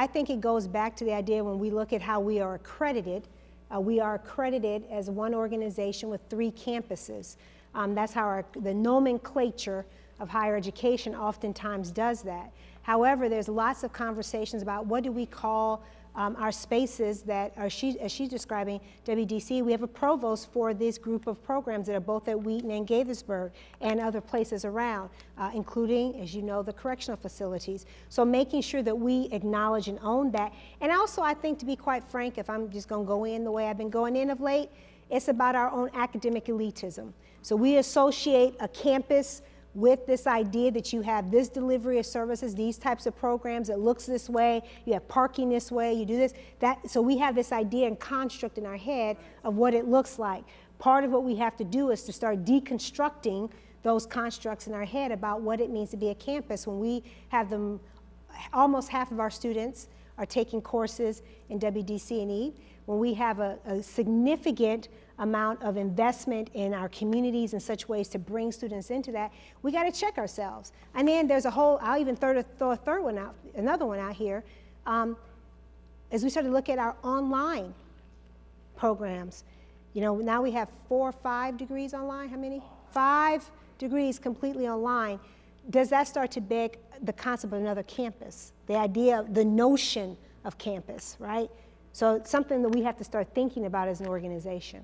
I think it goes back to the idea when we look at how we are accredited. We are accredited as one organization with 3 campuses. That's how the nomenclature of higher education oftentimes does that. However, there's lots of conversations about what do we call our spaces that are, as she's describing, WDC. We have a provost for this group of programs that are both at Wheaton and Gaithersburg and other places around, including, as you know, the correctional facilities. So making sure that we acknowledge and own that. And also, I think, to be quite frank, if I'm just going to go in the way I've been going in of late, it's about our own academic elitism. So we associate a campus with this idea that you have this delivery of services, these types of programs, it looks this way, you have parking this way, you do this, that. So we have this idea and construct in our head of what it looks like. Part of what we have to do is to start deconstructing those constructs in our head about what it means to be a campus. When we have them, almost half of our students are taking courses in WDC&E. When we have a significant amount of investment in our communities in such ways to bring students into that, we got to check ourselves. And then there's a whole, I'll even throw a third one out, another one out here. As we start to look at our online programs, you know, now we have 4 or 5 degrees online. How many? 5 degrees completely online. Does that start to beg the concept of another campus? The idea, the notion of campus, right? So it's something that we have to start thinking about as an organization.